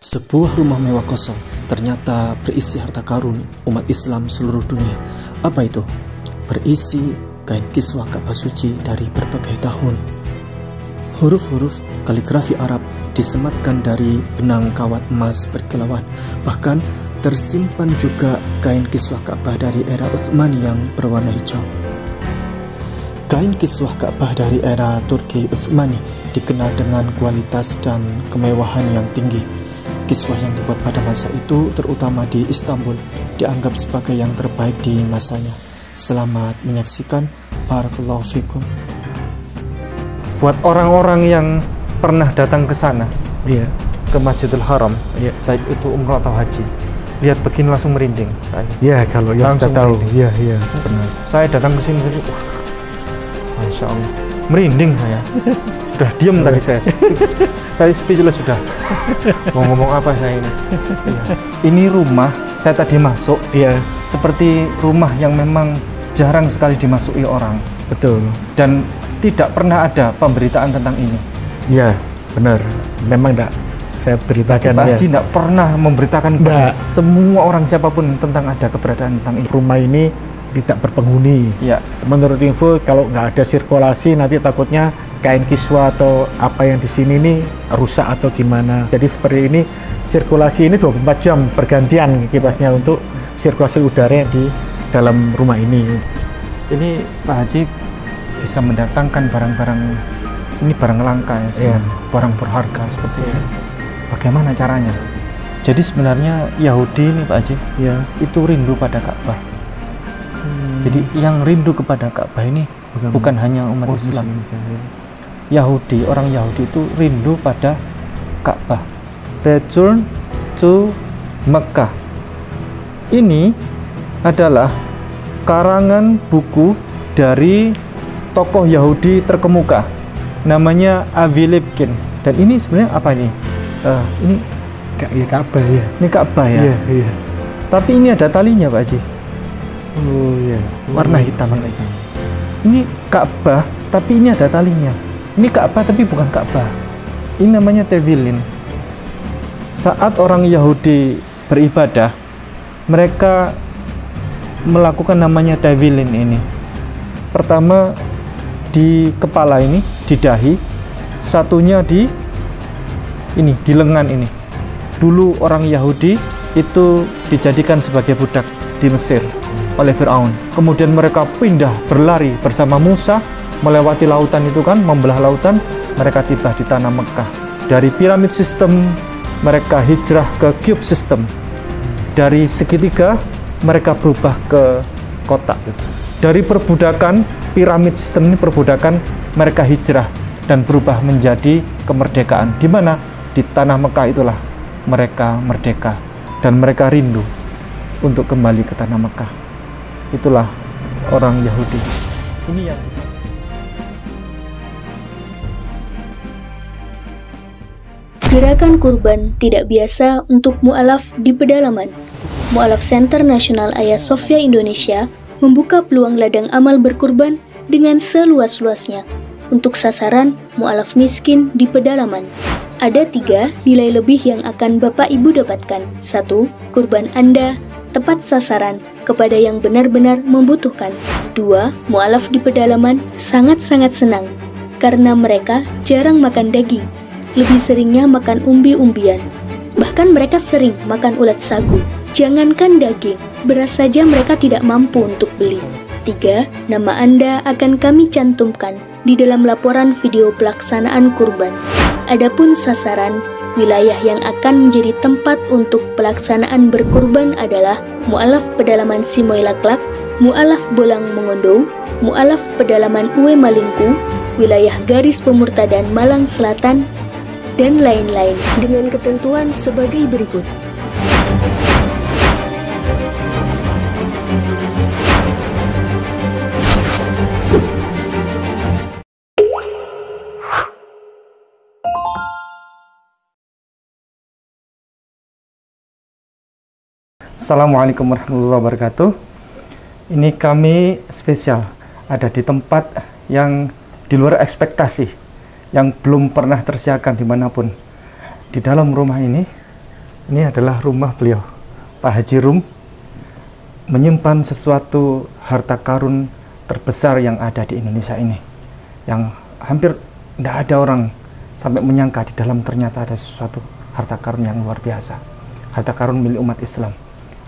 Sebuah rumah mewah kosong ternyata berisi harta karun umat Islam seluruh dunia. Apa itu? Berisi kain kiswah Ka'bah suci dari berbagai tahun. Huruf-huruf kaligrafi Arab disematkan dari benang kawat emas berkilauan. Bahkan tersimpan juga kain kiswah Ka'bah dari era Utsmani yang berwarna hijau. Kain kiswah Ka'bah dari era Turki Utsmani dikenal dengan kualitas dan kemewahan yang tinggi. Kiswah yang dibuat pada masa itu, terutama di Istanbul, dianggap sebagai yang terbaik di masanya. Selamat menyaksikan. Barakallahu fikum. Buat orang-orang yang pernah datang ke sana, ke Masjidil Haram, baik itu umrah atau haji, lihat begini langsung merinding. Kalau yang sudah tahu, benar. Saya datang ke sini, Masya Allah, merinding saya. Sudah diam tadi saya speechless sudah. Mau ngomong apa saya ini? Ini rumah saya tadi masuk, seperti rumah yang memang jarang sekali dimasuki orang. Betul. Dan tidak pernah ada pemberitaan tentang ini. Iya, benar. Memang enggak. Saya beritakan. Pak Haji tidak pernah memberitakan kepada semua orang siapapun tentang ada keberadaan tentang ini. Rumah ini tidak berpenghuni. Ya. Menurut info, kalau nggak ada sirkulasi nanti takutnya kain kiswah atau apa yang di sini ini rusak atau gimana. Jadi seperti ini, sirkulasi ini 24 jam bergantian kipasnya untuk sirkulasi udara di dalam rumah ini. Ini Pak Haji bisa mendatangkan barang-barang, ini barang langka ya, barang berharga seperti ini. Bagaimana caranya? Jadi sebenarnya Yahudi ini Pak Haji, itu rindu pada Ka'bah. Jadi yang rindu kepada Ka'bah ini bukan hanya umat Islam. Yahudi, orang Yahudi itu rindu pada Ka'bah. Return to Mekah. Ini adalah karangan buku dari tokoh Yahudi terkemuka, namanya Avi Lipkin. Dan ini sebenarnya apa ini? Ini Ka'bah ya. Ini Ka'bah ya. Iya. Tapi ini ada talinya Pak Haji. Oh iya. Warna hitam. Ini Ka'bah, tapi ini ada talinya. Ini Ka'bah tapi bukan Ka'bah. Ini namanya Tevilin. Saat orang Yahudi beribadah, mereka melakukan namanya Tevilin ini. Pertama di kepala ini, di dahi, satunya di lengan ini. Dulu orang Yahudi itu dijadikan sebagai budak di Mesir oleh Fir'aun. Kemudian mereka pindah berlari bersama Musa melewati lautan itu kan, membelah lautan, mereka tiba di tanah Mekah. Dari piramid sistem mereka hijrah ke cube system. Dari segitiga mereka berubah ke kotak. Dari perbudakan piramid sistem ini, perbudakan, mereka hijrah dan berubah menjadi kemerdekaan. Di mana? Di tanah Mekah itulah mereka merdeka dan mereka rindu untuk kembali ke tanah Mekah. Itulah orang Yahudi. Ini yang Gerakan kurban tidak biasa untuk mu'alaf di pedalaman. Mu'alaf Center Nasional Ayah Sofia Indonesia membuka peluang ladang amal berkurban dengan seluas-luasnya untuk sasaran mu'alaf miskin di pedalaman. Ada 3 nilai lebih yang akan Bapak Ibu dapatkan. 1. Kurban Anda tepat sasaran kepada yang benar-benar membutuhkan. 2. Mu'alaf di pedalaman sangat-sangat senang karena mereka jarang makan daging. Lebih seringnya makan umbi-umbian. Bahkan mereka sering makan ulat sagu. Jangankan daging, beras saja mereka tidak mampu untuk beli. 3. Nama Anda akan kami cantumkan di dalam laporan video pelaksanaan kurban. Adapun sasaran, wilayah yang akan menjadi tempat untuk pelaksanaan berkurban adalah Mu'alaf Pedalaman Simoy Laklak, Mu'alaf Bolang Mongondo, Mu'alaf Pedalaman Uwe Malingku, wilayah garis pemurtadan Malang Selatan, dan lain-lain dengan ketentuan sebagai berikut. Assalamualaikum warahmatullahi wabarakatuh. Ini kami spesial ada di tempat yang di luar ekspektasi, yang belum pernah tersiarkan dimanapun. Di dalam rumah ini Ini adalah rumah beliau, Pak Haji Rum, menyimpan sesuatu harta karun terbesar yang ada di Indonesia ini, yang hampir tidak ada orang sampai menyangka di dalam ternyata ada sesuatu harta karun yang luar biasa, harta karun milik umat Islam.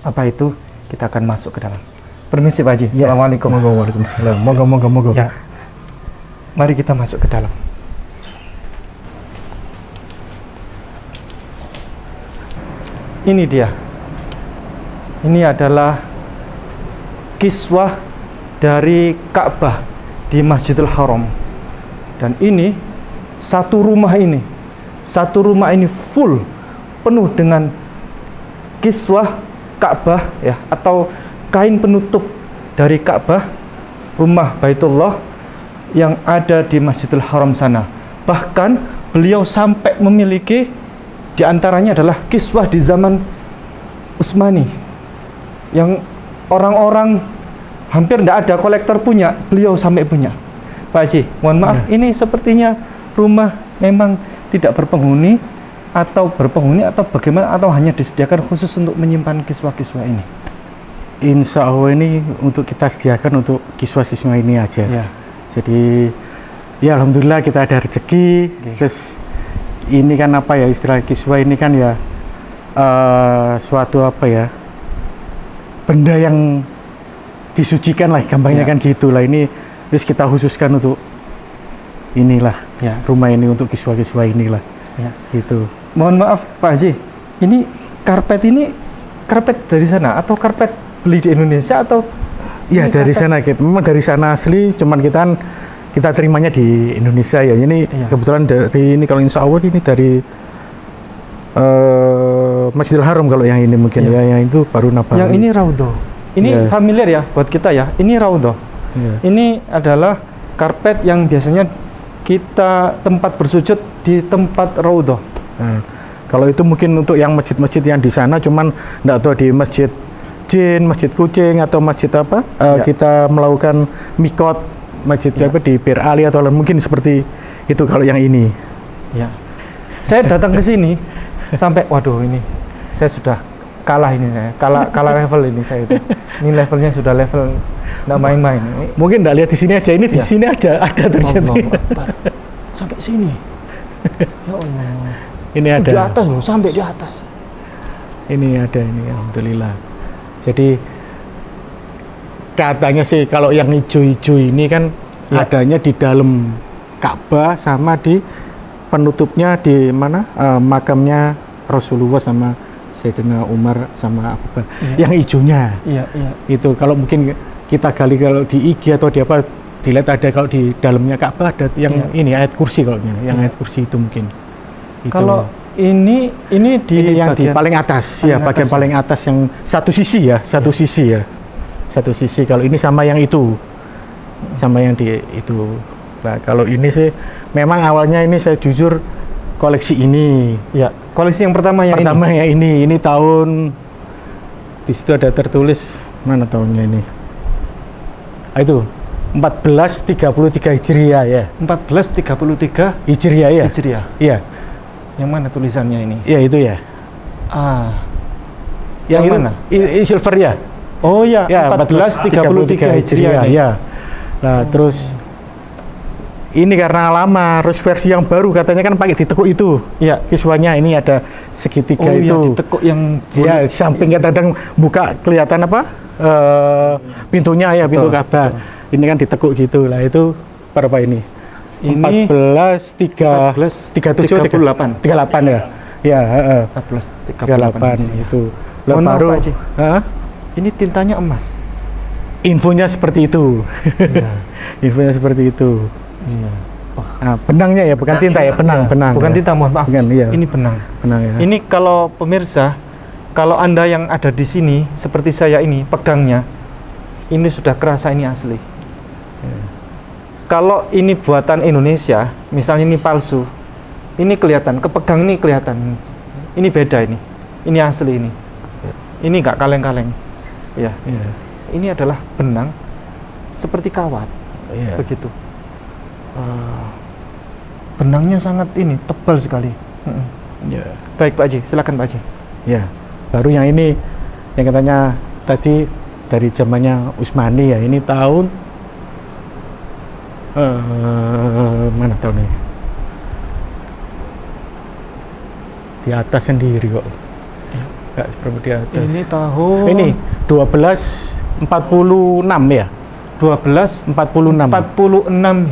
Apa itu? Kita akan masuk ke dalam. Permisi Pak Haji. Ya. Assalamualaikum. Waalaikumsalam. Moga. Ya. Mari kita masuk ke dalam. Ini dia. Ini adalah kiswah dari Ka'bah di Masjidil Haram. Dan ini satu rumah ini full penuh dengan kiswah Ka'bah ya, atau kain penutup dari Ka'bah, rumah Baitullah yang ada di Masjidil Haram sana. Bahkan beliau sampai memiliki, di antaranya adalah kiswah di zaman Utsmani yang orang-orang hampir tidak ada kolektor punya, beliau sampai punya. Pak Haji, mohon maaf, ini sepertinya rumah memang tidak berpenghuni atau berpenghuni atau bagaimana, atau hanya disediakan khusus untuk menyimpan kiswah-kiswah ini? Insya Allah ini untuk kita sediakan untuk kiswah-kiswah ini aja. Ya. Jadi ya alhamdulillah kita ada rezeki. Terus ini kan apa ya, istilah kiswah ini kan ya suatu apa ya, benda yang disucikan lah, gampangnya kan gitulah. Ini terus kita khususkan untuk inilah rumah ini, untuk kiswah-kiswah inilah gitu. Mohon maaf Pak Haji, ini karpet dari sana atau karpet beli di Indonesia atau? Iya dari sana, memang dari sana asli, cuman kita terimanya di Indonesia ya. Ini kebetulan dari ini, kalau insya Allah ini dari Masjidil Haram kalau yang ini mungkin ya, yang itu baru Nabawi. Yang ini Raudhah. Ini familiar ya buat kita ya. Ini Raudhah. Ini adalah karpet yang biasanya kita tempat bersujud di tempat Raudhah. Kalau itu mungkin untuk yang masjid-masjid yang di sana, cuman enggak tahu di Masjid Jin, Masjid Kucing atau masjid apa kita melakukan mikot masjid apa di Bir Ali atau mungkin seperti itu kalau yang ini. Ya. Saya datang ke sini sampai waduh, ini saya sudah kalah ini, saya kalah level ini saya itu. Ini levelnya sudah level enggak main-main. Mungkin enggak lihat di sini aja, ini di sini ada ternyata. Sampai sini. Ya Allah. Ini ada di atas loh, sampai di atas. Ini ada, ini alhamdulillah. Jadi katanya sih kalau yang hijau-hijau ini kan adanya di dalam Ka'bah sama di penutupnya di mana makamnya Rasulullah sama Sayyidina Umar sama Abu Bakar. Yang hijaunya. Itu kalau mungkin kita gali kalau di IG atau di apa, dilihat ada kalau di dalamnya Ka'bah ada yang ini ayat kursi, kalau yang ayat kursi itu mungkin. Kalau ini di yang di paling atas, bagian paling atas yang satu sisi ya, satu sisi. Kalau ini sama yang itu, sama yang di itu. Nah, kalau ini sih memang awalnya ini saya jujur koleksi ini. Ya, koleksi yang pertama yang ini. Ini tahun, di situ ada tertulis mana tahunnya ini. Itu 1433 Hijriah ya. 1433 Hijriah ya. Iya. Yang mana tulisannya ini? Iya itu ya. Yang mana? Silver ya. Oh ya, 1433 Hijriah ya. Nah, terus ini karena lama, terus versi yang baru katanya kan pakai ditekuk itu. Iya. Kiswahnya ini ada segitiga itu. Iya, ditekuk yang ya, samping kadang buka kelihatan apa? Pintunya ya, pintu Ka'bah. Ini kan ditekuk gitu. Lah itu berapa ini? Ini 38 ya. Ya, 38 itu. Baru ini tintanya emas. Infonya seperti itu. Infonya seperti itu. Nah, benangnya ya, bukan tinta ya, benang. Bukan tinta, mohon maaf. Ini benang. Ya. Ini kalau pemirsa, kalau Anda yang ada di sini seperti saya ini pegangnya, ini sudah kerasa ini asli. Kalau ini buatan Indonesia, misalnya ini palsu, ini kelihatan, kepegang ini kelihatan. Ini beda ini. Ini asli ini. Ini nggak kaleng-kaleng. Ya. Ini adalah benang seperti kawat. Begitu. Benangnya sangat ini tebal sekali. Baik Pak Haji, silakan Pak Haji. Ya, baru yang ini yang katanya tadi dari zamannya Utsmani ya. Ini tahun mana tahunnya? Di atas sendiri kok. Enggak seperti di atas. Ini tahun Ini 1246 ya. 1246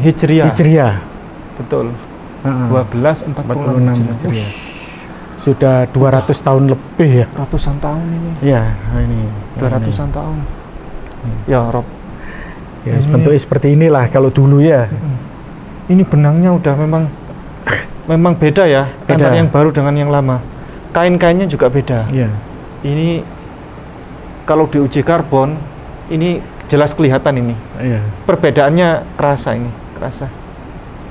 Hijriah. Hijriah. Betul. 1246 1246 Hijriah. Sudah 200 tahun lebih ya. Ratusan tahun ini. Ya, ini 200-an tahun. Ya, Rob. Ya, Ini- bentuknya seperti inilah kalau dulu ya. Ini benangnya udah memang beda ya, Beda. antara yang baru dengan yang lama. Kain-kainnya juga beda. Iya. Ini kalau diuji karbon, ini jelas kelihatan ini. Iya. Perbedaannya kerasa ini, kerasa.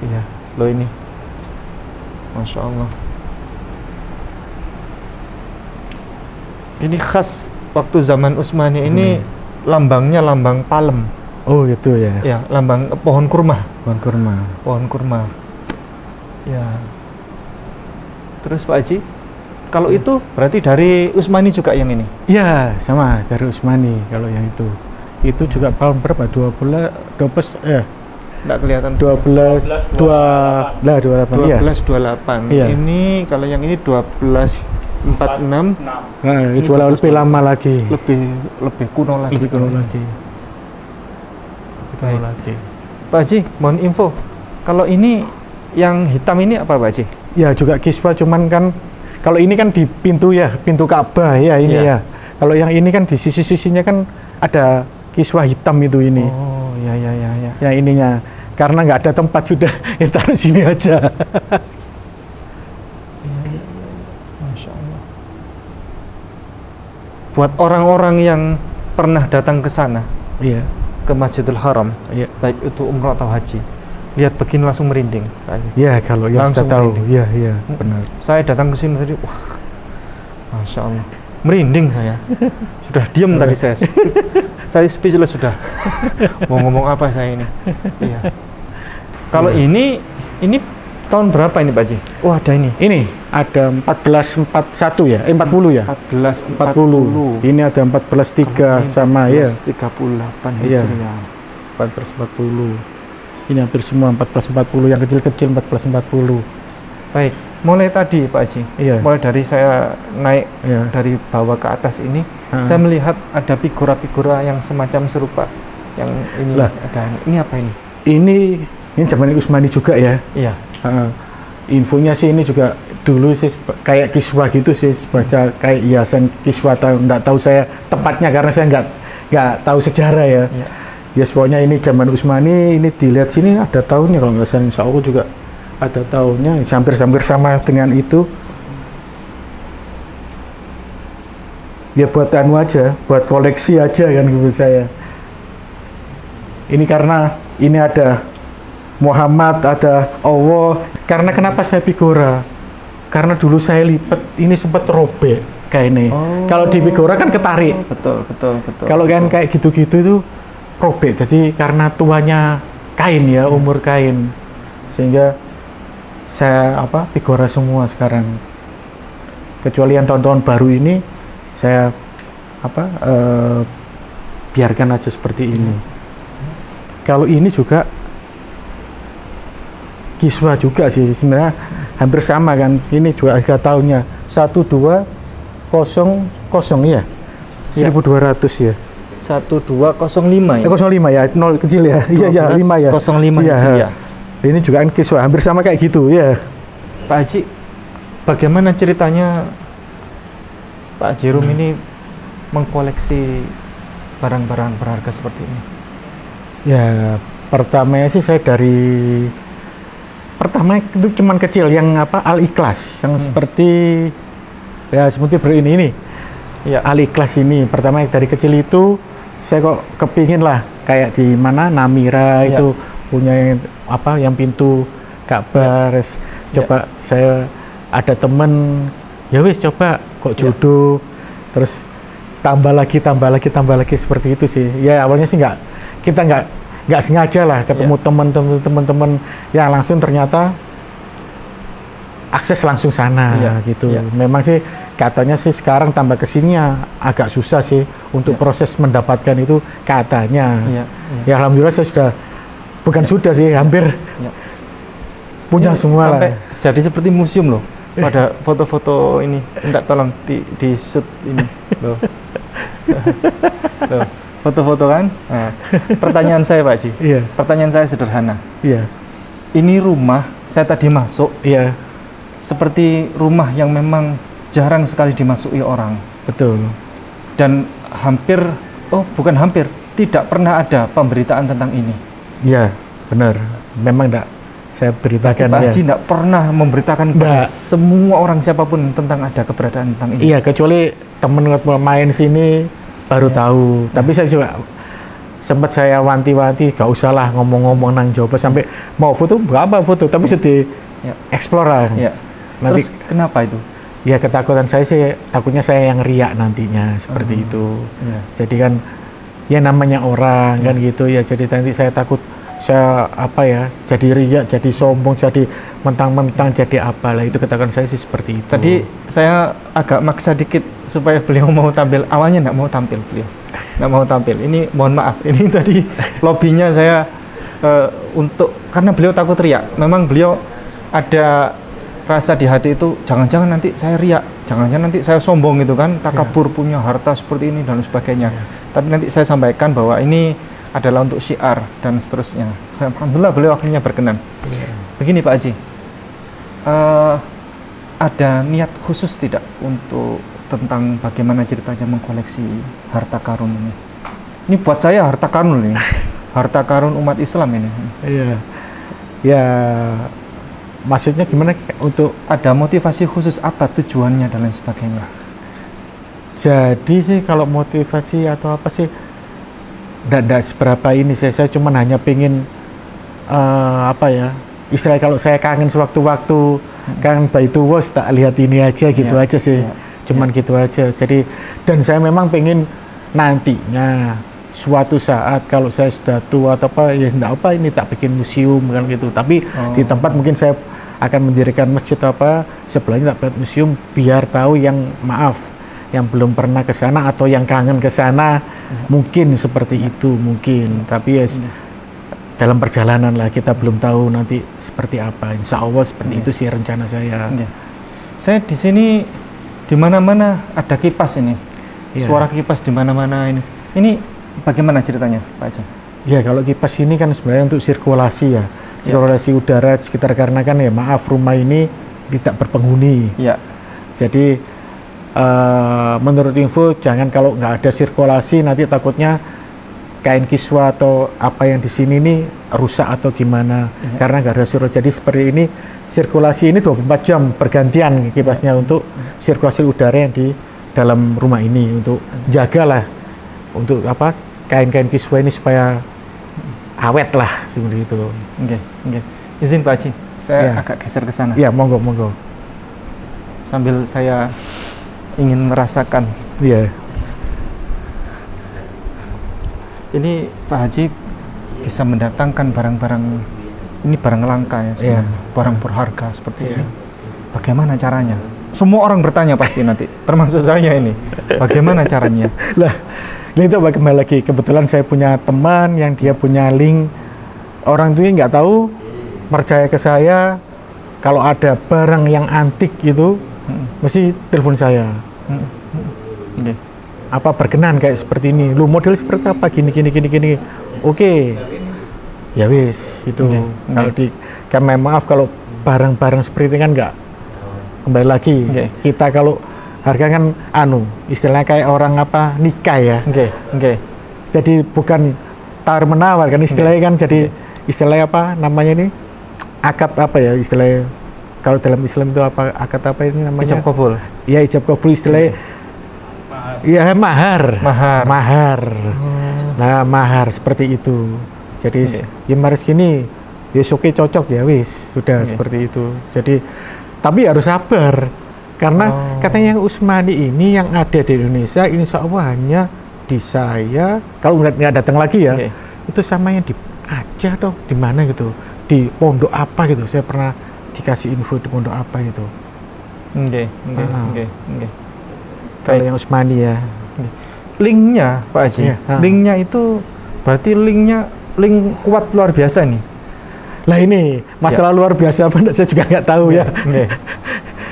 Iya, loh ini. Masya Allah. Ini khas waktu zaman Utsmani ini lambangnya lambang palem. Oh, gitu ya. Ya, lambang pohon kurma. Pohon kurma. Pohon kurma. Ya. Terus Pak Haji, kalau itu berarti dari Utsmani juga yang ini? Iya, sama dari Utsmani kalau yang itu. Itu juga tahun berapa? 12 ya. Nggak kelihatan. 28 ya. 1228. Iya. Ini kalau yang ini 1246, Nah, itu lebih lama lagi. lebih kuno lagi. Lebih kuno lagi. Baik. Kuno lagi. Pak Haji, mohon info. Kalau ini yang hitam ini apa Pak Haji? Ya juga kiswa, cuman kan kalau ini kan di pintu ya, pintu Ka'bah ya ini Iya. ya. Kalau yang ini kan di sisi-sisinya kan ada kiswa hitam itu ini. Oh, ya. Yang ininya karena nggak ada tempat sudah ya taruh sini aja. Masya Allah. Buat orang-orang yang pernah datang ke sana, Iya, ke Masjidil Haram, iya. baik itu umrah atau haji, lihat begini langsung merinding Pak Haji. Ya kalau yang Langsung sudah tahu, merinding. iya iya benar. Saya datang ke sini tadi, wah, Masya Allah, merinding saya. Sudah diam tadi saya. Saya speechless sudah. Mau ngomong apa saya ini? Iya. Kalau ini tahun berapa ini Pak Haji? Oh ada ini. Ini ada 1441 ya, 40 ya. 1440. 40. Ini ada 14.3 sama ya. 38 Iya. Hijriah. 1440. Ini hampir semua 1440, yang kecil-kecil 1440. Baik, mulai tadi Pak Haji. Iya. Mulai dari saya naik Iya. dari bawah ke atas ini, saya melihat ada figura-figura yang semacam serupa. Yang ini Lah. ada. Ini apa ini? Ini zaman Utsmani juga ya. Iya. Infonya sih ini juga dulu sih kayak kiswah gitu sih, baca kayak hiasan kiswah, nggak tahu saya tepatnya karena saya nggak tahu sejarah ya. Iya. Ya pokoknya ini zaman Utsmani, ini dilihat sini ada tahunnya kalau nggak salah, insya Allah juga ada tahunnya, hampir sama dengan itu. Ya buat anu aja, buat koleksi aja kan gitu saya. Ini karena ini ada Muhammad, ada Allah. Karena kenapa saya figura? Karena dulu saya lipat, ini sempat robek kayak ini. Oh. Kalau di figura kan ketarik. Betul. Kalau kan kayak gitu-gitu itu robek. Jadi karena tuanya kain ya, umur kain, sehingga saya figura semua sekarang. Kecuali yang tahun-tahun baru ini saya biarkan aja seperti ini. Kalau ini juga kiswah juga sih sebenarnya, hampir sama kan. Ini juga harga tahunnya 1200 ya, 1200 ya. 1205 ya. 05 ya, 0 kecil ya. Iya 5 ya. 05 Iya. Hijriah. Ini juga kan kiswah hampir sama kayak gitu ya. Pak Haji, bagaimana ceritanya Pak Haji Rum ini mengkoleksi barang-barang berharga seperti ini? Ya, pertamanya sih saya pertama itu cuman kecil yang Al-Ikhlas yang seperti ini. Ya. Al-Ikhlas ini pertama dari kecil itu saya kok kepingin lah kayak di mana Namira Ya. itu punya yang pintu Ka'bah. Coba saya ada temen ya wis coba kok judo terus tambah lagi seperti itu sih. Ya awalnya sih kita nggak sengaja lah ketemu teman-teman yang langsung ternyata akses langsung sana gitu. Memang sih katanya sih sekarang tambah kesininya agak susah sih untuk proses mendapatkan itu katanya. Ya alhamdulillah saya sudah, bukan sudah sih, hampir punya semua sampai lah. Jadi seperti museum loh. Pada foto-foto ini, minta tolong di shoot ini loh. Loh, foto-foto kan. Nah, pertanyaan saya Pak Haji, pertanyaan saya sederhana. Ini rumah saya tadi masuk, seperti rumah yang memang jarang sekali dimasuki orang. Betul. Dan hampir, bukan hampir, tidak pernah ada pemberitaan tentang ini. Iya, benar. Memang enggak saya beritakan. Pak Haji tidak pernah memberitakan kepada semua orang siapapun tentang ada keberadaan tentang ini. Iya, kecuali teman main sini baru tahu. Tapi saya juga sempat saya wanti-wanti, gak usah lah ngomong-ngomong nang Jawa, sampai mau foto, gak apa foto, tapi sudah explore lah. Nanti, terus kenapa itu? Ya ketakutan saya sih, takutnya saya yang riak nantinya seperti itu. Jadi kan ya namanya orang kan gitu ya, jadi nanti saya takut saya jadi riak, jadi sombong, jadi mentang-mentang jadi apalah, itu ketakutan saya sih seperti itu. Tadi saya agak maksa dikit supaya beliau mau tampil, awalnya nggak mau tampil beliau, nggak mau tampil. Ini mohon maaf, ini tadi lobbynya saya untuk, karena beliau takut riak. Memang beliau ada rasa di hati itu, jangan-jangan nanti saya riak, jangan-jangan nanti saya sombong gitu kan, takabur punya harta seperti ini dan sebagainya. Tapi nanti saya sampaikan bahwa ini adalah untuk syiar dan seterusnya. Alhamdulillah beliau akhirnya berkenan. Begini Pak Haji, ada niat khusus tidak untuk tentang bagaimana ceritanya mengkoleksi harta karun ini? Ini buat saya harta karun ini, harta karun umat Islam ini. Ya. Maksudnya gimana, untuk ada motivasi khusus apa, tujuannya dan lain sebagainya? Jadi sih kalau motivasi atau apa sih tidak seberapa ini, saya cuma hanya pengen istilahnya kalau saya kangen sewaktu-waktu, kangen Baitullah, tak lihat ini aja gitu aja sih, cuman gitu aja. Jadi dan saya memang pengen nantinya suatu saat kalau saya sudah tua atau apa, ya enggak apa, ini tak bikin museum kan gitu. Tapi di tempat mungkin saya akan mendirikan masjid sebelahnya tak buat museum, biar tahu yang yang belum pernah ke sana atau yang kangen ke sana, mungkin seperti itu mungkin. Tapi ya dalam perjalanan lah, kita belum tahu nanti seperti apa. Insya Allah seperti itu sih rencana saya. Saya di sini di mana-mana ada kipas ini, suara kipas di mana-mana ini. Ini bagaimana ceritanya, Pak Haji? Ya kalau kipas ini kan sebenarnya untuk sirkulasi ya, sirkulasi udara di sekitar, karena kan ya maaf rumah ini tidak berpenghuni. Jadi menurut info jangan, kalau nggak ada sirkulasi nanti takutnya kain kiswa atau apa yang di sini ini rusak atau gimana, karena nggak ada sirkulasi. Jadi seperti ini, sirkulasi ini 24 jam bergantian kipasnya untuk sirkulasi udara yang di dalam rumah ini, untuk jagalah untuk kain-kain kiswa ini supaya awet lah seperti itu. Izin Pak Haji, saya agak geser ke sana. Iya, monggo. Sambil saya ingin merasakan. Ini Pak Haji bisa mendatangkan barang-barang, ini barang langka ya sebenarnya, barang berharga seperti ini. Bagaimana caranya? Semua orang bertanya pasti nanti, termasuk saya ini. Bagaimana caranya? Lah, ini itu kembali lagi, kebetulan saya punya teman yang dia punya link, orang itu nggak tahu, percaya ke saya, kalau ada barang yang antik gitu, mesti telepon saya. Apa berkenan kayak seperti ini, lu model seperti apa, gini. Oke, ya wis itu. Kalau kan maaf, kalau barang-barang seperti ini kan nggak, kembali lagi kita kalau harga kan istilahnya kayak orang nikah ya. Jadi bukan tawar menawar kan istilahnya kan, jadi istilahnya namanya ini, akad istilahnya kalau dalam Islam itu akad ini namanya? Ijab kabul. Iya, ijab kabul istilahnya. Iya, mahar. Nah, mahar seperti itu. Jadi ya maris gini, ya oke, cocok ya wis, sudah seperti itu. Jadi tapi harus sabar, karena katanya yang Usmani ini yang ada di Indonesia, insya Allah hanya di saya, kalau nggak datang lagi ya, itu sama yang di Aceh atau di mana gitu, di pondok apa gitu, saya pernah dikasih info di pondok apa gitu. Kalau yang Utsmani ya. Linknya Pak Haji, Iya, linknya itu berarti link kuat luar biasa nih. Lah ini masalah luar biasa apa enggak saya juga nggak tahu ya.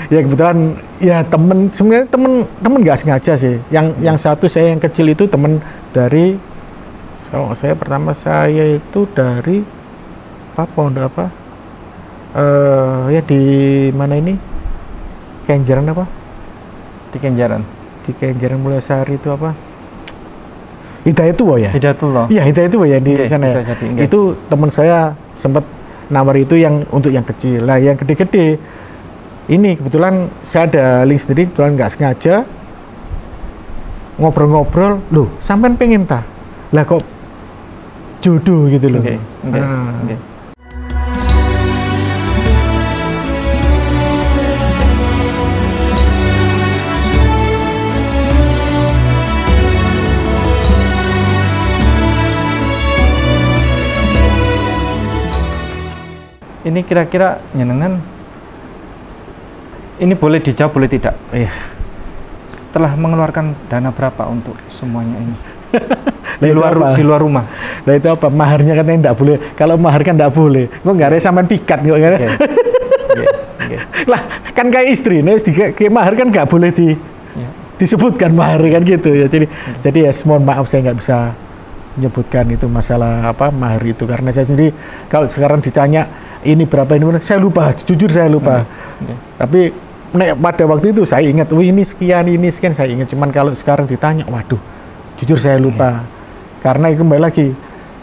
Ya kebetulan ya sebenarnya temen nggak sengaja sih. Yang satu saya yang kecil itu temen dari, kalau saya pertama saya itu dari pondok apa? Ya di mana ini? Kenjeran apa? Di Kenjeran. Di Kenjeran Mulyasari itu apa? Hidayatullah ya? Hidayatullah. Iya, Hidayatullah ya di sana ya. Itu teman saya sempat nawar itu yang untuk yang kecil. Lah yang gede-gede ini kebetulan saya ada link sendiri, kebetulan nggak sengaja ngobrol-ngobrol, loh sampean pengen ta? Lah kok jodoh gitu loh. Ini kira-kira nyenengan, ini boleh dijawab boleh tidak? Iya. Setelah mengeluarkan dana berapa untuk semuanya ini? Nah, di luar rumah. Nah itu apa? Maharnya katanya tidak boleh. Kalau mahar kan tidak boleh. Kok nggak ada sampean pikat kok kan? Lah kan kayak istri, nih kayak mahar kan nggak boleh disebutkan mahar kan gitu ya. Jadi ya mohon maaf saya nggak bisa menyebutkan itu masalah apa mahar itu, karena saya sendiri kalau sekarang ditanya ini berapa ini, saya lupa, jujur saya lupa. Tapi pada waktu itu saya ingat, ini sekian saya ingat. Cuman kalau sekarang ditanya, waduh, jujur saya lupa. Karena itu kembali lagi,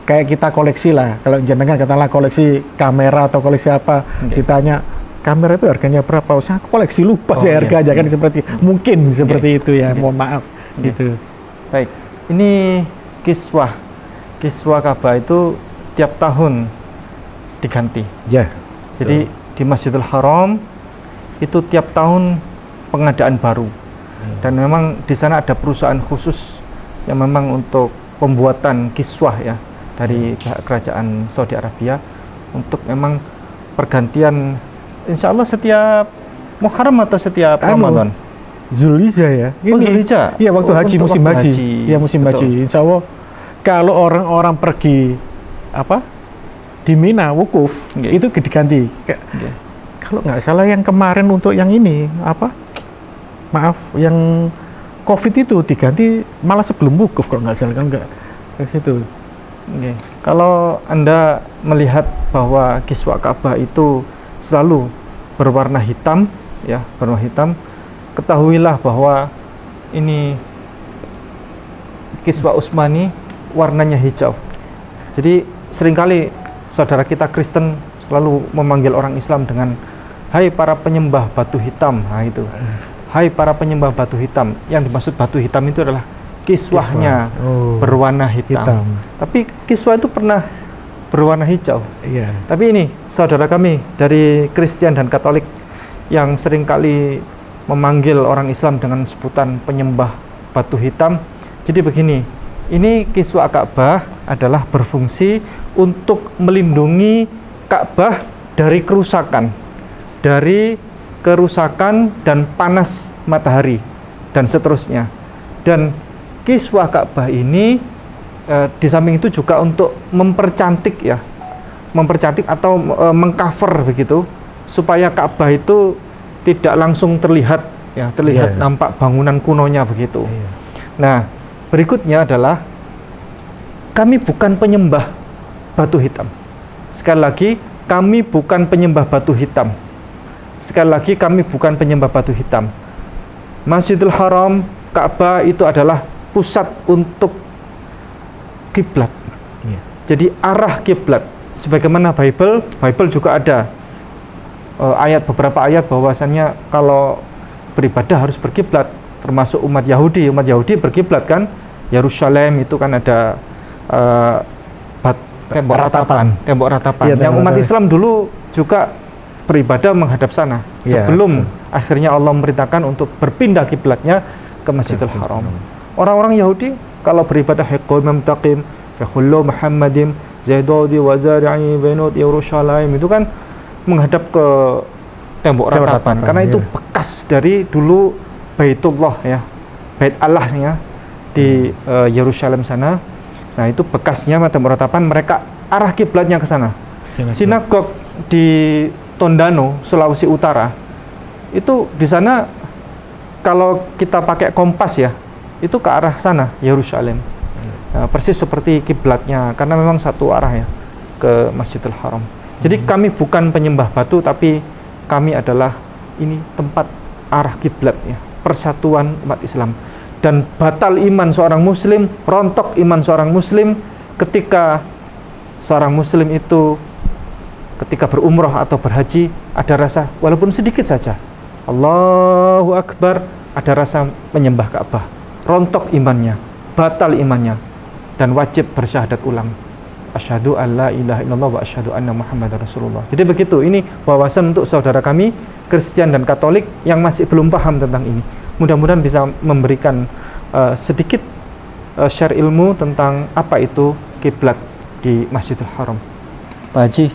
kayak kita koleksi lah. Kalau jenengan katakanlah koleksi kamera atau koleksi apa, ditanya kamera itu harganya berapa? Saya koleksi lupa saya harga aja kan seperti mungkin seperti itu ya. Mohon maaf gitu. Baik, ini kiswah Ka'bah itu tiap tahun diganti. Ya. Jadi di Masjidil Haram itu tiap tahun pengadaan baru. Dan memang di sana ada perusahaan khusus yang memang untuk pembuatan kiswah ya dari pihak kerajaan Saudi Arabia untuk memang pergantian insya Allah setiap Muharram atau setiap Ramadan. Zulhijjah ya. Zulhijjah. Iya, waktu haji, musim haji. Iya, musim haji. Insya Allah kalau orang-orang pergi di Mina wukuf itu diganti. Kalau nggak salah yang kemarin untuk yang ini yang COVID itu diganti malah sebelum wukuf kalau nggak salah kan nggak gitu. Kalau Anda melihat bahwa kiswah Ka'bah itu selalu berwarna hitam ya, berwarna hitam, ketahuilah bahwa ini kiswah Utsmani warnanya hijau. Jadi seringkali saudara kita Kristen selalu memanggil orang Islam dengan hai para penyembah batu hitam. Nah itu. Hai para penyembah batu hitam. Yang dimaksud batu hitam itu adalah kiswahnya berwarna hitam. Tapi kiswah itu pernah berwarna hijau. Iya. Tapi ini saudara kami dari Kristen dan Katolik yang seringkali memanggil orang Islam dengan sebutan penyembah batu hitam. Jadi begini, ini kiswah Ka'bah adalah berfungsi untuk melindungi Ka'bah dari kerusakan dan panas matahari dan seterusnya. Dan kiswah Ka'bah ini di samping itu juga untuk mempercantik atau mengcover begitu supaya Ka'bah itu tidak langsung terlihat nampak bangunan kunonya begitu. Nah, berikutnya adalah kami bukan penyembah batu hitam. Sekali lagi, kami bukan penyembah batu hitam. Sekali lagi, kami bukan penyembah batu hitam. Masjidil Haram, Ka'bah itu adalah pusat untuk kiblat. Jadi arah kiblat. Sebagaimana Bible juga ada beberapa ayat bahwasannya kalau beribadah harus berkiblat. Termasuk umat Yahudi berkiblat kan, Yerusalem itu kan ada tembok ratapan. Yang umat Islam dulu juga beribadah menghadap sana sebelum akhirnya Allah memerintahkan untuk berpindah kiblatnya ke Masjidil Haram. Orang-orang Yahudi kalau beribadah Haqqum Taqim, Fakhullu Muhammadim, Zaidudi wa Zari'i Bainut Yerusalem itu kan menghadap ke tembok ratapan karena itu bekas dari dulu Baitullah ya, Bait Allahnya di Yerusalem sana. Nah, itu bekasnya mata meratapan mereka arah kiblatnya ke sana. Sinagog di Tondano, Sulawesi Utara, itu di sana kalau kita pakai kompas ya, itu ke arah sana, Yerusalem. Nah, persis seperti kiblatnya, karena memang satu arah ya, ke Masjidil Haram. Jadi kami bukan penyembah batu, tapi kami adalah ini tempat arah kiblat ya, persatuan umat Islam. Dan batal iman seorang muslim, rontok iman seorang muslim ketika seorang muslim itu ketika berumroh atau berhaji ada rasa walaupun sedikit saja Allahu Akbar, ada rasa menyembah Ka'bah, rontok imannya, batal imannya, dan wajib bersyahadat ulang, asyhadu alla ilaha illallah wa asyhadu anna muhammadar rasulullah. Jadi begitu, ini wawasan untuk saudara kami Kristen dan Katolik yang masih belum paham tentang ini. Mudah-mudahan bisa memberikan sedikit share ilmu tentang apa itu kiblat di Masjidil Haram. Pak Haji,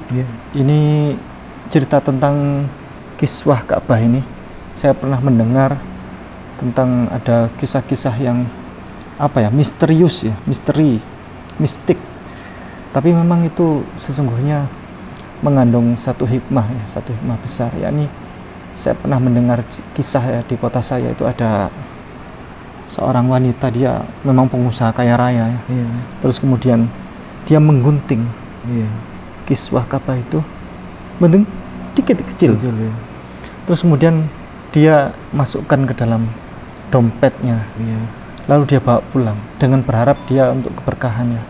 ini cerita tentang kiswah Ka'bah ini, saya pernah mendengar tentang ada kisah-kisah yang apa ya, misterius ya, mistik. Tapi memang itu sesungguhnya mengandung satu hikmah ya, satu hikmah besar, yakni saya pernah mendengar kisah ya, di kota saya itu ada seorang wanita, dia memang pengusaha kaya raya ya. Terus kemudian dia menggunting kiswah Ka'bah itu, mending dikit kecil. Terus kemudian dia masukkan ke dalam dompetnya, lalu dia bawa pulang dengan berharap dia untuk keberkahannya.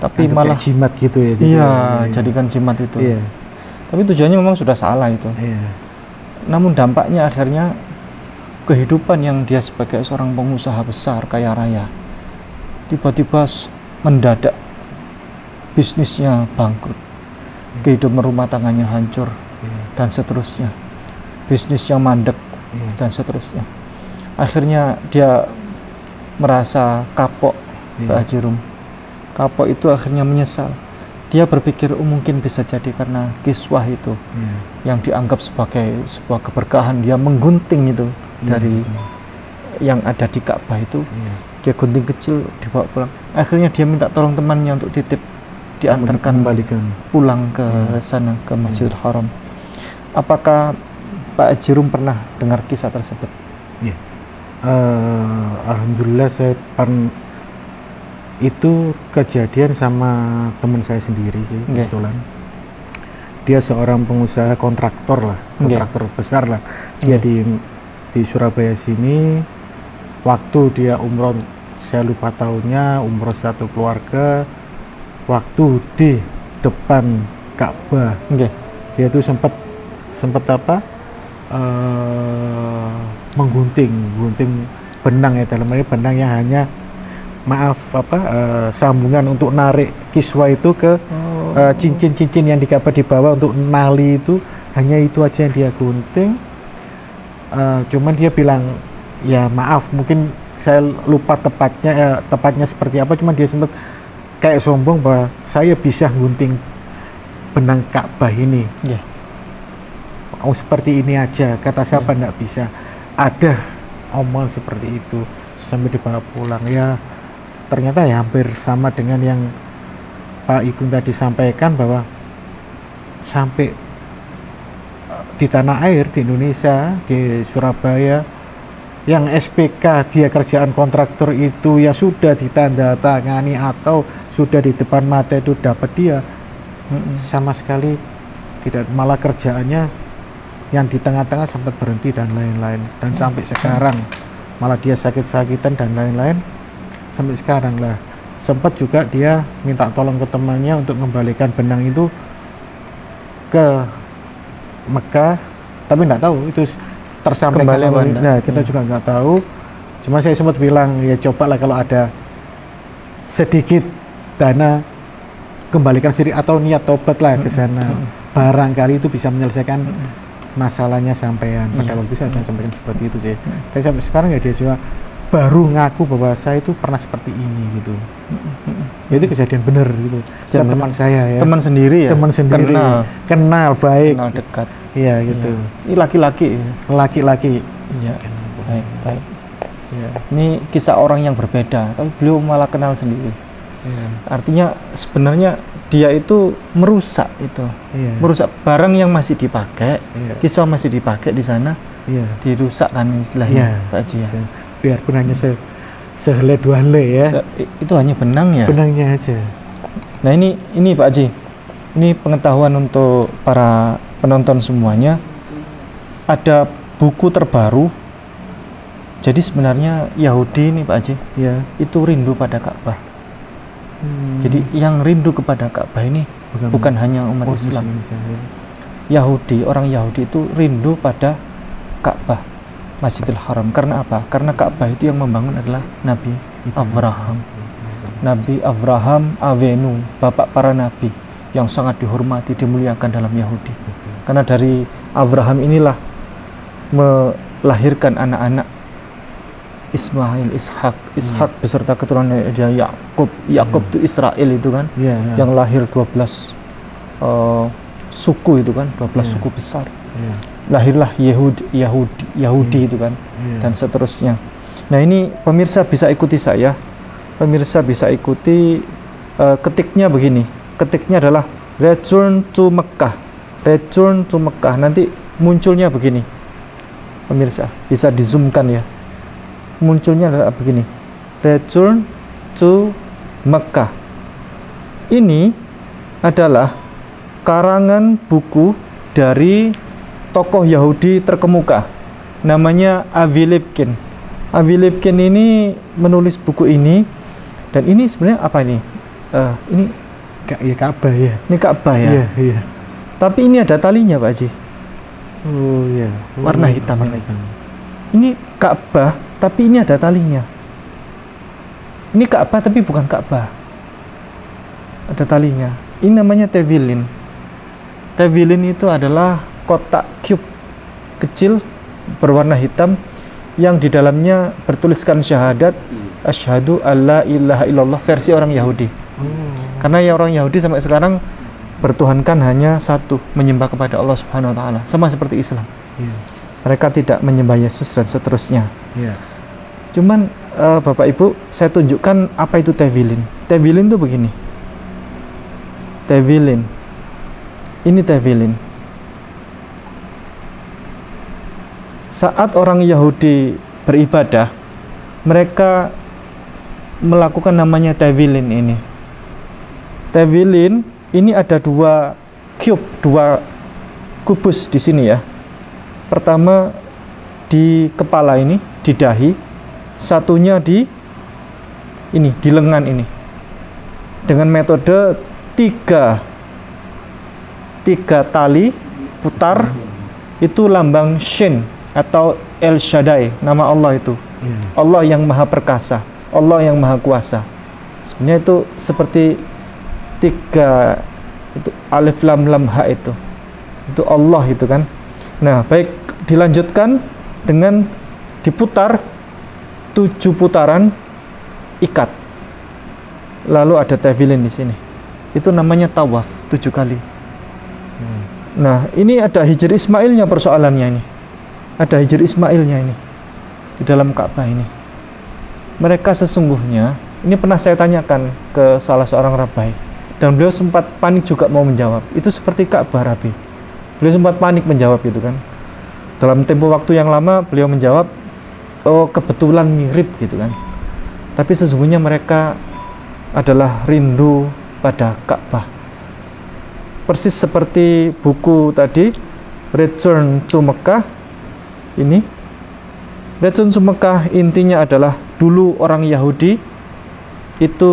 Tapi malah jimat gitu ya. Iya, jadikan jimat itu. Tapi tujuannya memang sudah salah itu. Namun dampaknya akhirnya kehidupan yang dia sebagai seorang pengusaha besar kaya raya tiba-tiba mendadak bisnisnya bangkrut, kehidupan rumah tangganya hancur, dan seterusnya, bisnisnya mandek, dan seterusnya. Akhirnya dia merasa kapok, Pak Haji Rum. Kapok itu akhirnya menyesal. Dia berpikir mungkin bisa jadi karena kiswah itu yang dianggap sebagai sebuah keberkahan, dia menggunting itu dari yang ada di Ka'bah itu, dia gunting kecil dibawa pulang. Akhirnya dia minta tolong temannya untuk titip, diantarkan pulang ke sana, ke Masjidil Haram. Apakah Pak Haji Rum pernah dengar kisah tersebut? Alhamdulillah saya itu kejadian sama teman saya sendiri sih, kebetulan. Dia seorang pengusaha kontraktor lah, kontraktor besar lah. Dia di Surabaya sini. Waktu dia umroh, saya lupa tahunnya, umroh satu keluarga. Waktu di depan Ka'bah, dia tuh sempat apa? Menggunting benang ya, dalam ini benang yang hanya sambungan untuk narik kiswah itu ke cincin-cincin yang di bawah untuk nali itu, hanya itu aja yang dia gunting. Cuman dia bilang, ya maaf, mungkin saya lupa tepatnya seperti apa, cuman dia sempat kayak sombong bahwa saya bisa gunting benang Ka'bah ini. Oh, seperti ini aja, kata siapa enggak bisa. Ada omong seperti itu sampai dibawa pulang. Ya ternyata ya hampir sama dengan yang Pak Igun tadi sampaikan, bahwa sampai di tanah air, di Indonesia, di Surabaya, yang SPK dia kerjaan kontraktor itu yang sudah ditandatangani atau sudah di depan mata itu dapat, dia sama sekali tidak, malah kerjaannya yang di tengah-tengah sempat berhenti dan lain-lain, dan sampai sekarang malah dia sakit-sakitan dan lain-lain. Sampai sekarang lah, sempat juga dia minta tolong ke temannya untuk mengembalikan benang itu ke Mekah, tapi nggak tahu itu tersampaikan kembali. Nah, kita juga nggak tahu. Cuma saya sempat bilang, ya cobalah kalau ada sedikit dana, kembalikan sendiri atau niat tobat lah ke sana. Barangkali itu bisa menyelesaikan masalahnya sampean. Pada waktu saya sampaikan seperti itu sih. Tapi sampai sekarang ya dia juga baru ngaku bahwa saya itu pernah seperti ini gitu. Itu kejadian bener gitu. Teman saya ya. Teman sendiri ya. Teman sendiri. Kenal baik. Kenal dekat. Iya gitu. Ini laki-laki. Laki-laki. Iya. Baik. Ya. Ini kisah orang yang berbeda, tapi beliau malah kenal sendiri. Ya. Artinya sebenarnya dia itu merusak itu, Ya. merusak barang yang masih dipakai, Ya. kiswah masih dipakai di sana, Ya. dirusak kan istilahnya, Ya. Pak Haji ya. Biarpun hanya sehelai dua helai ya. Itu hanya benang ya. Benangnya aja. Nah ini Pak Haji, ini pengetahuan untuk para penonton semuanya. Ada buku terbaru. Jadi sebenarnya Yahudi ini Pak Haji, Ya. itu rindu pada Ka'bah. Jadi yang rindu kepada Ka'bah ini bukan hanya umat Islam. Yahudi, orang Yahudi itu rindu pada Ka'bah, Masjidil Haram. Karena apa? Karena Ka'bah itu yang membangun adalah Nabi Abraham. Nabi Abraham Avenu, bapak para nabi yang sangat dihormati, dimuliakan dalam Yahudi. Karena dari Abraham inilah melahirkan anak-anak Ismail, Ishak beserta keturunannya dia Yakub. Yakub itu Israel itu kan, Ya. yang lahir 12 suku itu kan, 12 suku besar. Ya. Lahirlah Yahudi itu kan, dan seterusnya. Nah ini pemirsa bisa ikuti saya, pemirsa bisa ikuti ketiknya begini. Ketiknya adalah return to Mekah, return to Mekah. Nanti munculnya begini, pemirsa bisa dizoomkan ya. Munculnya adalah begini, return to Mekah. Ini adalah karangan buku dari tokoh Yahudi terkemuka, namanya Avi Lipkin. Avi Lipkin ini menulis buku ini, dan ini sebenarnya apa ini? Ini Ya Ka'bah ya. Ini Ka'bah ya. Iya, iya. Tapi ini ada talinya Pak Haji, Oh iya. warna hitam warna ini. hitam. Ini Ka'bah, tapi ini ada talinya. Ini Ka'bah tapi bukan Ka'bah, ada talinya. Ini namanya tevilin. Tevilin itu adalah kotak cube kecil berwarna hitam yang di dalamnya bertuliskan syahadat asyhadu alla ilaha illallah versi orang Yahudi. Karena ya orang Yahudi sampai sekarang bertuhankan hanya satu, menyembah kepada Allah Subhanahu wa taala, sama seperti Islam. Iya. Mereka tidak menyembah Yesus dan seterusnya. Iya. Cuman Bapak Ibu, saya tunjukkan apa itu tevilin. Tevilin itu begini. Tevilin. Ini tevilin. Saat orang Yahudi beribadah, mereka melakukan namanya tevilin ini. Tevilin ini ada dua kubus di sini ya. Pertama di kepala ini, di dahi, satunya di lengan ini. Dengan metode tiga tali putar, itu lambang Shin atau El Shaddai, nama Allah itu. Allah yang maha perkasa, Allah yang maha kuasa. Sebenarnya itu seperti tiga itu alif lam lam ha itu Allah itu kan. Nah baik, dilanjutkan dengan diputar 7 putaran ikat, lalu ada tevilin di sini, itu namanya tawaf 7 kali. Nah ini ada hijr Ismailnya, persoalannya ini ada hijr Ismailnya ini di dalam Ka'bah ini. Mereka sesungguhnya, ini pernah saya tanyakan ke salah seorang rabai, dan beliau sempat panik juga mau menjawab. Itu seperti Ka'bah, Rabi. Beliau sempat panik menjawab itu kan. Dalam tempo waktu yang lama beliau menjawab, oh kebetulan mirip gitu kan. Tapi sesungguhnya mereka adalah rindu pada Ka'bah. Persis seperti buku tadi, Return to Mekah. Ini Return to Mekah intinya adalah dulu orang Yahudi itu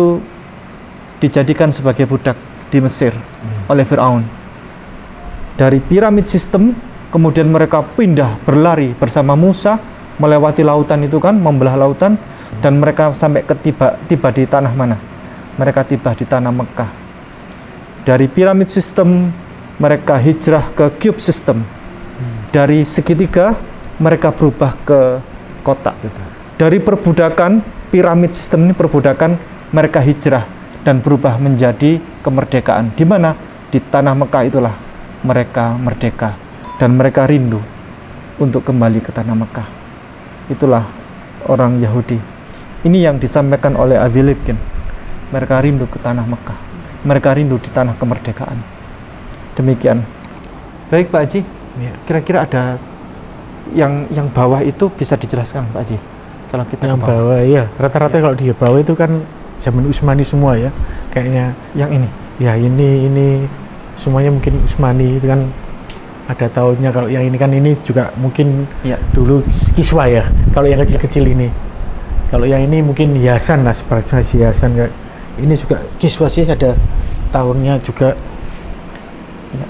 dijadikan sebagai budak di Mesir oleh Fir'aun. Dari piramid sistem, kemudian mereka pindah berlari bersama Musa melewati lautan itu kan, membelah lautan, dan mereka sampai tiba di tanah mana? Mereka tiba di tanah Mekah. Dari piramid sistem mereka hijrah ke cube system. Dari segitiga mereka berubah ke kotak. Dari perbudakan piramid sistem ini, perbudakan, mereka hijrah dan berubah menjadi kemerdekaan. Di mana? Di tanah Mekah itulah mereka merdeka, dan mereka rindu untuk kembali ke tanah Mekah. Itulah orang Yahudi. Ini yang disampaikan oleh Abi Libkin. Mereka rindu ke tanah Mekah. Mereka rindu di tanah kemerdekaan. Demikian. Baik Pak Haji. Ya. Kira-kira ada yang bawah itu bisa dijelaskan Pak Haji? Kalau kita Yang ke bawah. bawah ya, rata-rata kalau di bawah itu kan zaman Utsmani semua ya. Kayaknya Yang ini. ya ini semuanya mungkin Utsmani itu kan ada tahunnya. Kalau yang ini kan ini juga mungkin Ya. dulu Kiswa ya. Kalau yang kecil-kecil ini. Kalau yang ini mungkin hiasan lah, seperti hiasan kayak ini juga Kiswa sih, ada tahunnya juga. Ya.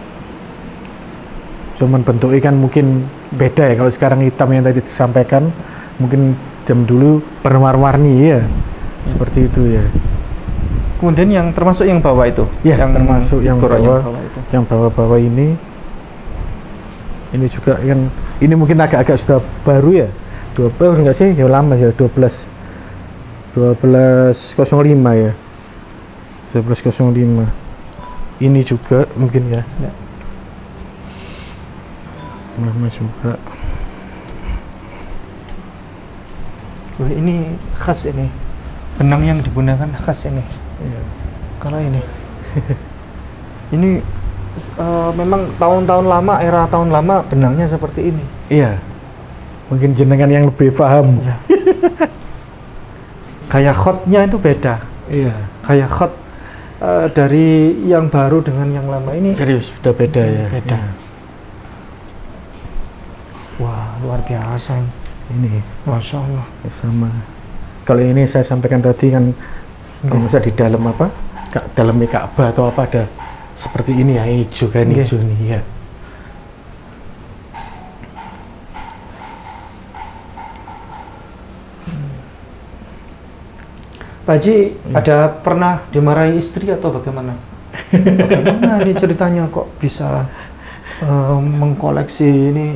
Cuman bentuknya kan mungkin beda ya. Kalau sekarang hitam yang tadi disampaikan, mungkin jam dulu berwarna-warni ya. Seperti itu ya. Kemudian yang termasuk yang bawah itu. Ya, yang termasuk yang Quran bawah. itu. Yang bawah-bawah ini juga yang ini mungkin agak-agak sudah baru ya. 12 enggak sih? Ya lama ya, 1205 ya. 1105. Ini juga mungkin ya. Ya. Lama juga. Wah, ini khas ini. Benang yang digunakan khas ini. Ya. Kalau ini. Ini memang tahun-tahun lama, era tahun lama benangnya seperti ini. Iya. Mungkin jenengan yang lebih paham. Ya. Gaya khotnya itu beda. Iya. Gaya khot dari yang baru dengan yang lama ini Serius sudah beda ya. beda. Iya. Wah, luar biasa. Ini Masya Allah. ya, sama. Kalau ini saya sampaikan tadi kan, kalau misalnya di dalam apa, dalam Ka'bah atau apa ada seperti ini ya, hijau kan, Nggih. hijau nih ya. Pak Haji, ada pernah dimarahi istri atau bagaimana? Bagaimana ini ceritanya kok bisa mengkoleksi ini?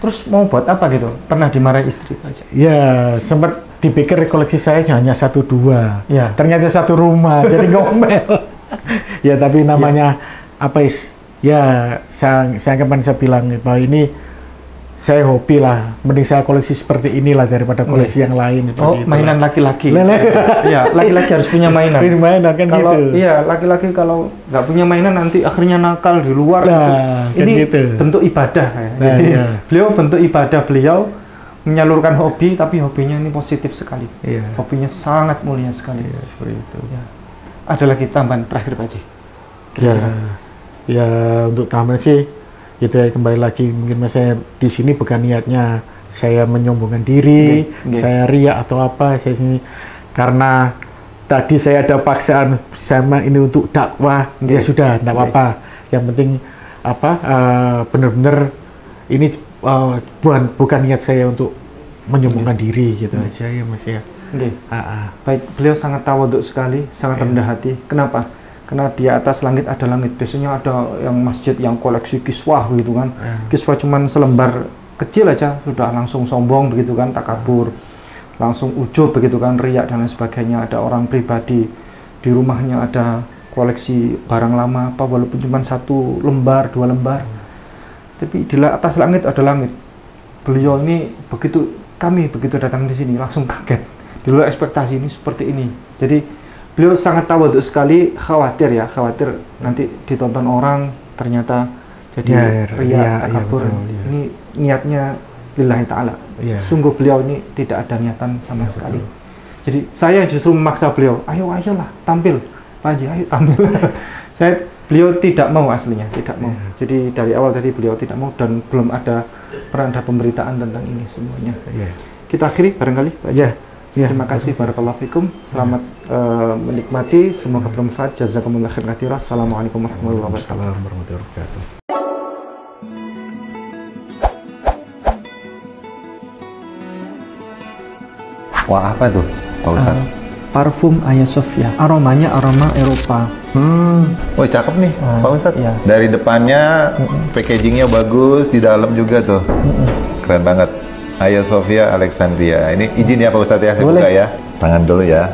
Terus mau buat apa gitu? Pernah dimarahi istri Pak Haji? Ya, sempat dipikir koleksi saya hanya 1-2. Ya. Ternyata satu rumah, jadi ngomel. Ya, tapi namanya apa ya, saya kemarin saya bilang bahwa ini saya hobi lah, mending saya koleksi seperti inilah daripada koleksi yang lain. Oh, Seperti mainan laki-laki. Lele. Ya, laki-laki harus punya mainan. Mainan kan Kalau gitu. iya, laki-laki kalau nggak punya mainan nanti akhirnya nakal di luar. Nah, gitu. kan Ini gitu. bentuk ibadah ya. Nah, Jadi, iya. beliau bentuk ibadah beliau menyalurkan hobi, tapi hobinya ini positif sekali. Iya. Hobinya sangat mulia sekali. Iya, seperti itu. Ya. Ada lagi tambahan terakhir Pak Haji? Ya, ya untuk tambahan sih itu ya, kembali lagi mungkin saya di sini bukan niatnya saya menyombongkan diri, Nggih. saya ria atau apa, saya sini karena tadi saya ada paksaan sama ini untuk dakwah, ya sudah, tidak apa-apa. Yang penting apa benar-benar ini bukan niat saya untuk menyombongkan diri gitu aja ya Mas ya. Nggih. Baik, beliau sangat tawaduk sekali, sangat rendah hati. Kenapa? Karena di atas langit ada langit. Biasanya ada yang masjid yang koleksi kiswah gitu kan. Kiswah cuman selembar kecil aja sudah langsung sombong begitu kan, takabur. Langsung ujub begitu kan, riak dan lain sebagainya. Ada orang pribadi di rumahnya ada koleksi barang lama apa walaupun cuma 1 lembar, 2 lembar. Tapi di atas langit ada langit. Beliau ini kami begitu datang di sini langsung kaget. Di luar ekspektasi ini seperti ini. Jadi beliau sangat tawaduk sekali, khawatir nanti ditonton orang ternyata jadi riya, takabur. Betul, ya. Ini niatnya lillahi ta'ala. Ya. Sungguh beliau ini tidak ada niatan sama sekali. Jadi saya justru memaksa beliau, ayolah tampil Pak Haji, ayo tampil. Beliau tidak mau aslinya, tidak mau. Jadi dari awal tadi beliau tidak mau dan belum pernah ada pemberitaan tentang ini semuanya. Kita akhiri barangkali Pak Haji. Terima kasih, barakallahu fikum. Selamat menikmati, semoga bermanfaat. Jazakumullah khairan katsira. Assalamualaikum warahmatullahi wabarakatuh. Wah, apa tuh Pak Ustadz? Parfum Hagia Sophia. Aromanya aroma Eropa. Oh, cakep nih Pak Ustadz. Iya. Dari depannya packagingnya bagus, di dalam juga tuh. Keren banget. Hagia Sophia Alexandria. Ini izin ya Pak Ustadz ya, saya buka ya. Tangan dulu ya.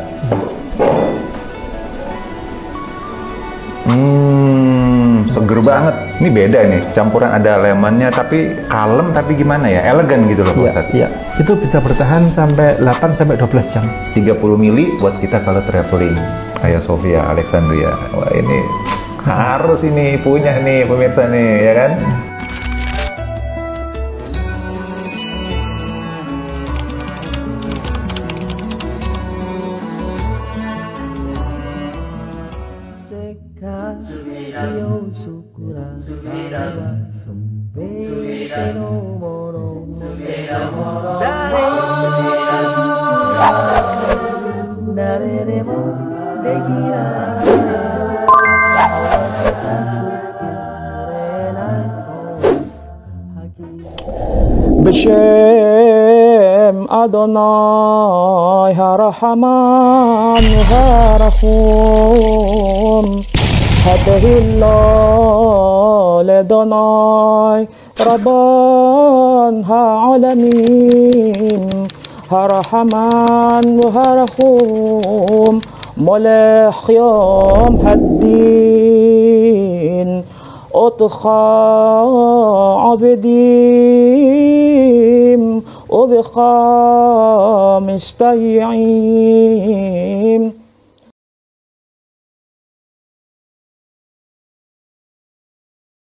seger banget. Ini beda nih, campuran ada lemonnya tapi kalem tapi gimana ya, elegan gitu loh Pak Ustadz. Iya, itu bisa bertahan sampai 8-12 jam. 30 mili buat kita kalau traveling. Hagia Sophia, Alexandria. Wah ini harus ini punya nih pemirsa nih, ya kan? B'Shem Adonai HaRahman HaRahum Hadahillah Ledonai Rabban Ha'alamin HaRahman HaRahum Molech Yom Haddin Otcha Abedim Obecha Mistayim